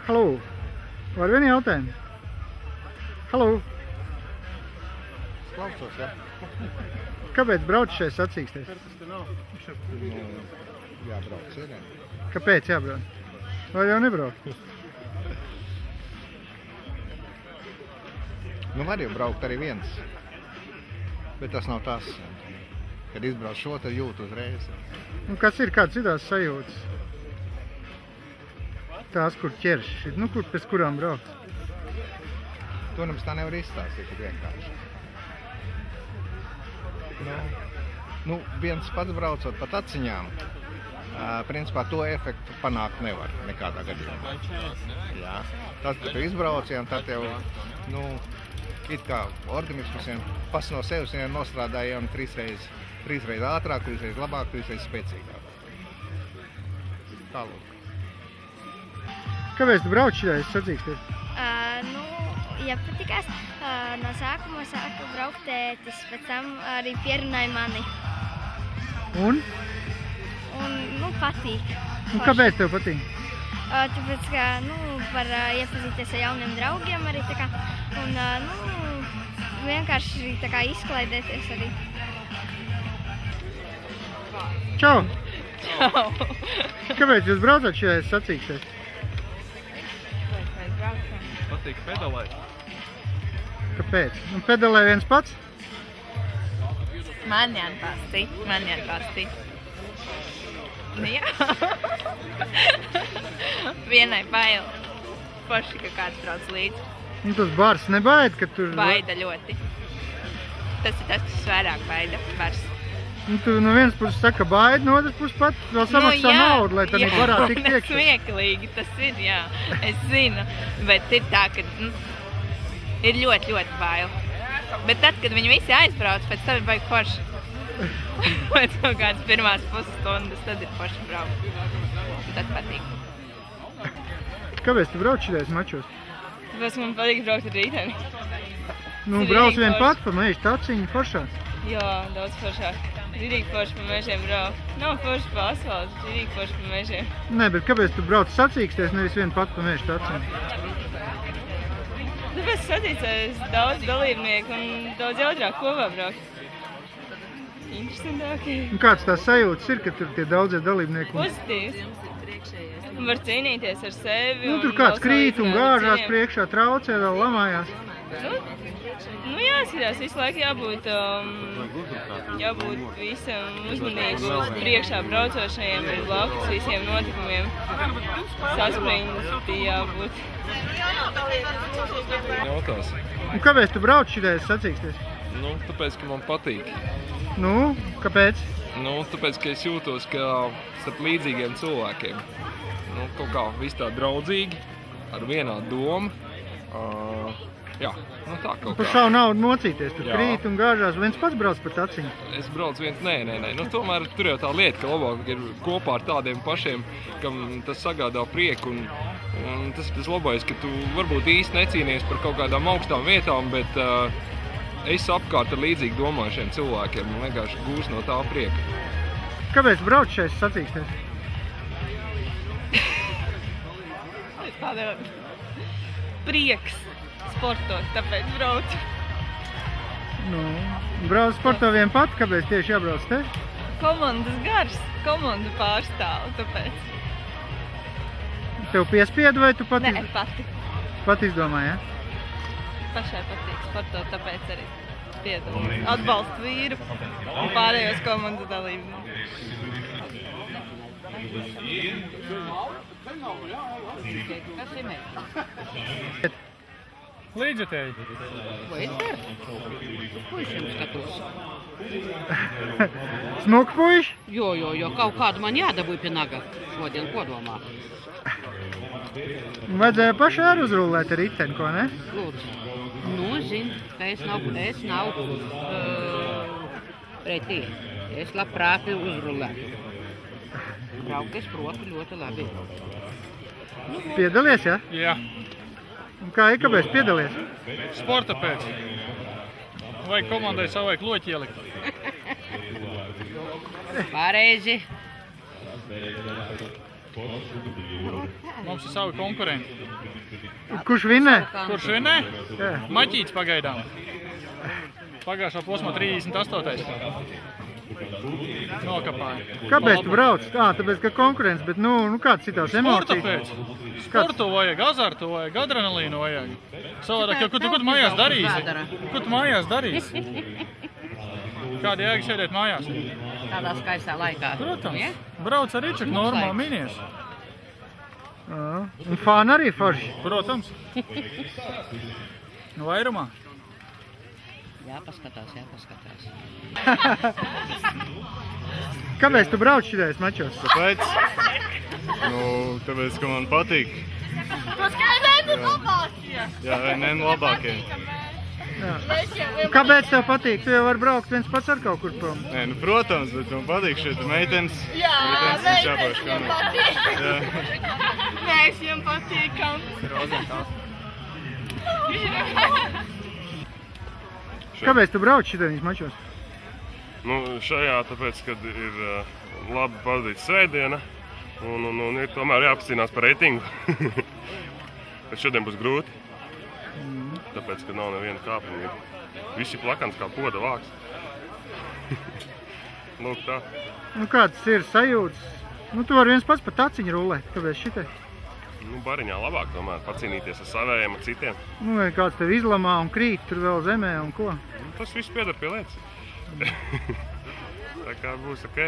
Halo. Var vienu jautājumu? Halo. Klausos, jā. Kāpēc brauc šeit sacīksties? Jābrauc, ir. Kāpēc jābrauc? Vai jau nebrauc? Nu, var jau braukt arī viens. Bet tas nav tas. Kad izbrauc šo, tad jūt uzreiz. Un kas ir kāds citās sajūtas? Tās, kur ķerš, nu, kur pēc kurām brauc? To nemaz tā nevar izstāstīt tik vienkārši. Nu, viens pats braucot pat atziņām, principā to efektu panākt nevar nekādā gadījumā. Jā. Tad, kad tu izbrauci, tad jau, nu, it kā organisms pats no sevis nostrādājām trīsreiz ātrāk, trīsreiz labāk, trīsreiz spēcīgāk. Tālūk. Kāpēc tu brauc šeit sacīksties? Nu, iepatikās. No sākuma sāka braukt tētis, pēc tam arī pierunāja mani. Un? Un, patīk. Un kāpēc tev patīk? Tāpēc, ka, var iepazīties ar jauniem draugiem arī tā kā. Un, vienkārši tā kā izklaidēties arī. Čau! Čau! Kāpēc jūs braucat šeit sacīksties? Patīk pedalēt. Kāpēc? Un pedalē viens pats? Man jāatbalstīt. Nu jā. Vienai bail. Forši, ka kāds brauc līdzi. Un tas bars nebaid, ka tur... Baida ļoti. Tas ir tas, kas vairāk baida, bars. Un tu no vienas puses saka baid, no otras puses pat vēl samaksā naudu, lai tad varētu tikt iekšā. Smieklīgi tas ir, jā. Es zinu, bet ir tā, ka ir ļoti, ļoti bail. Bet tad, kad viņi visi aizbrauc, pēc tam ir baigi forši. Pēc kaut kādas pirmās pusstundas, tad ir forši braukt. Tad patīk. Kāpēc tu brauc šitais mačos? Tāpēc man patīk braukt ar rīteni. Nu, brauc vien pat pa mežu taciņu foršā? Jā, daudz foršāk. Rītīgi forši pa mežiem braukt. Nav forši pa asfaltu, rītīgi forši pa mežiem. Nē, bet kāpēc tu brauc sacīksties, nevis vien pat pa mežu taciņu? Tāpēc satīcēs daudz dalībnieku un daudz jautrāk kopā braukt. Interesantāki. Un kāds tās sajūtas ir, ka tur tie daudzie dalībnieki? Pozitīvs. Var cīnīties ar sevi. Nu, tur kāds krīt un gāžās priekšā, traucē, vēl lamājās. Nu jāskatās, visu laiku jābūt visam uzmanības priekšā braucošajiem un blakus visiem notikumiem. Saspringts bija jābūt. Jautās. Un kāpēc tu brauc šitais sacīksties? Nu, tāpēc, ka man patīk. Nu, kāpēc? Nu, tāpēc, ka es jūtos, ka starp līdzīgiem cilvēkiem. Nu, kaut kā viss tā draudzīgi, ar vienādu domu. Jā, nu tā kaut kā. Par savu naudu mocīties, tur krīt un gāžās, viens pats brauc pa taciņu. Es braucu viens, nē. Nu, tomēr tur jau tā lieta, ka labāk ir kopā ar tādiem pašiem, kam tas sagādā prieku. Un tas ir tas labais, ka tu varbūt īsti necīnies par kaut kādām augstām vietām, bet es apkārt ar līdzīgi domājušiem cilvēkiem un vienkārši gūst no tā prieka. Kāpēc brauc šeit sacīksties? Tāda prieks sportot, tāpēc braucu. Nu, brauc sporto vien pat, kāpēc tieši jābrauc te? Komandas gars, komanda pārstāv, tāpēc. Tev piespieda vai tu pat Nē, pati. Pat izdomāji, ja? Pašai patīk sportot, tāpēc arī piedalos. Atbalstu vīru un pārējos komandas dalībniekus. Līdzjutēji. Vai ir? Puišiem skatos. Smuki puiši? Jo, kaut kādu man jādabūja pie naga šodien, ko domā? Vajadzēja paši arī uzrullēt ar riteni, ko ne? Lūdzu. Nu, zini, ka es nav pretī. Es labprāt uzrullētu. Braukt es protu ļoti labi. Piedalies, ja? Jā. Un kā ir, kāpēc piedalies? Sporta pēc. Vai komandai savai kloķi ielikt? Pareizi. Mums ir savi konkurenti. Kurš vinnē? Kurš vinnē? Jā. Maķīts pagaidām. Pagājušā posmā 38. Nokapāja. Kāpēc tu brauc? Tāpēc, ka konkurence, bet kāds citās Sporta emocijas? pēc. Sportu vajag, azartu vajag, adrenalīnu vajag. Savādāk, ko tu mājās darīsi? Ko tu mājās darīsi? Kāda jēga sēdēt mājās? Tādā skaistā laikā. Protams. Ja? Brauc ar Ričaku normāli minies. Un fāna arī forši. Protams. Vairumā. Jāpaskatās. Kāpēc tu brauc šitais mačos? Kāpēc? Tāpēc, ka man patīk. Jā, vieniem labākiem. Kāpēc tev patīk? Tu jau vari braukt viens pats ar kaut kur prom. Nē, protams, bet man patīk šeit meitenes. Meitenes ir čāpoši kā mēs. Mēs viņam patīkam. Kāpēc tu brauc šitais mačos? Šajā tāpēc, kad ir labi pavadīta svētdiena un ir tomēr jāpacīnās par reitingu. Bet šodien būs grūti. Tāpēc, ka nav neviena kāpuma. Visi plakans kā poda vāks. Lūk tā. Kāds ir sajūtas? Tu vari viens pats pa taciņu rulēt, kāpēc šitai? Bariņā labāk tomēr pacīnīties ar savējiem, ar citiem. Vai kāds tev izlamā un krīt tur vēl zemē un ko? Tas viss pieder pie lietas. Tā kā būs ok.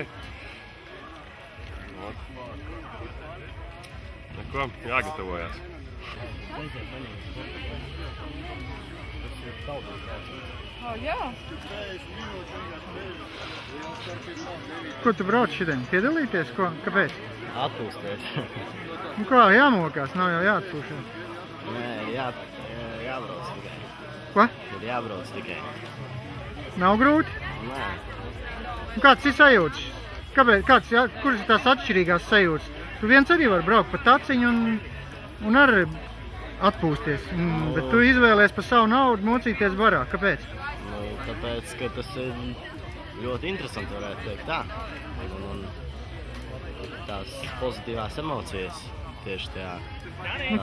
Neko, jāgatavojās. Ko tu brauc šitiem? Piedalīties? Ko? Kāpēc? Atpūsties. Kā jāmokās? Nav jau jāatpūšās. Nē, jābrauc tikai. Ko? Ir jābrauc tikai. Nav grūti? Nē. Kāds ir sajūtas? Kuras ir tās atšķirīgās sajūtas? Tu viens arī var braukt pa taciņu un arī atpūsties. Bet tu izvēlies pa savu naudu mocīties barā. Kāpēc? Tāpēc, ka tas ir ļoti interesanti, varētu teikt tā. Un tās pozitīvās emocijas tieši tajā.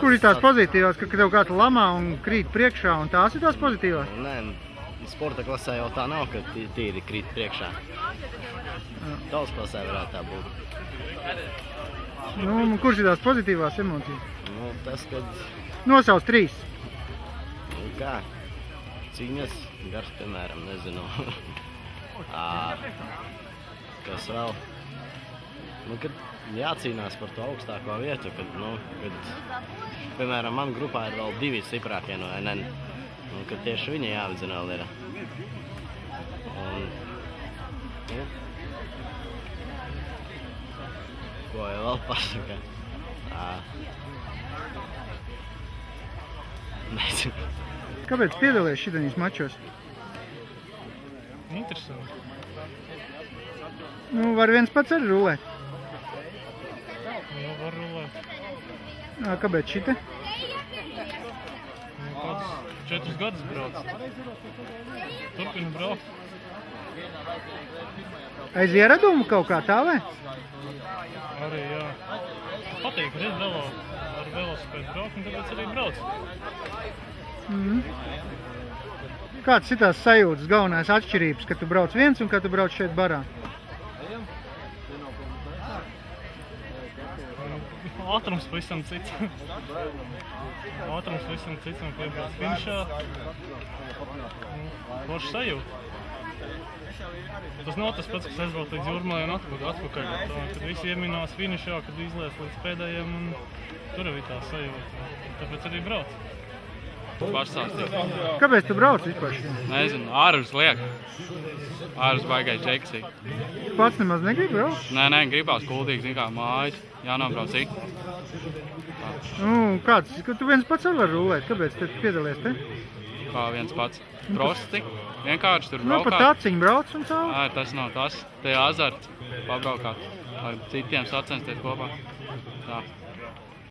Kur ir tās pozitīvās, ka tev kāds lamā un krīt priekšā un tās ir tās pozitīvās? Nē, sporta klasē jau tā nav, ka tīri krīt priekšā. Tavas klasē varētu tā būt. Kurš ir tās pozitīvās emocijas? Tas, kad... Nosauc 3. Kā? Cīņas, gars, piemēram, nezinu. Kas vēl? Kad jācīnās par to augstāko vietu, kad, piemēram, man grupā ir vēl 2 stiprākie no NN. Un kad tieši viņi jāvidzina vēl ir. Ko jau vēl pasaka? Nezinu. Kāpēc piedalies šitajos mačos? Interesanti. Var viens pats arī rulēt. Var rulēt. Kāpēc šita? Kāds 4 gadus brauc. Turpinu braukt. Aiz ieradumu kaut kā tā, vai? Arī, jā. Patīk, ar velosipēdu braukt, un tāpēc arī brauc. Kāds ir tās sajūtas, galvenās atšķirības, kad tu brauc viens un kad tu brauc šeit barā? Ātrums pavisam cits. Un piebrauc finišā. Forši sajūta. Tas nav tas pats, kas aizbraukt līdz Jūrmalai un atpakaļ. Kad visi ieminās finišā, kad izlies līdz pēdējiem, un tur arī tā sajūta. Tāpēc arī brauc. Pašstāstīt. Kāpēc tu brauc vispār? Nezinu, ārus liek. Ārus baigais džeksīgi. Pats nemaz negribi braukt? Nē, gribās kuldīgi, zin kā, mājas. Jānobrauc ik. Kāds? Tu viens pats var rulēt. Kāpēc tu piedalies te? Kā viens pats. Prosti. Vienkārši tur braukāt. Pa taciņu brauc un savu? Tas nav tas. Te azarts. Pabraukāt. Ar citiem sacensties kopā. Tā.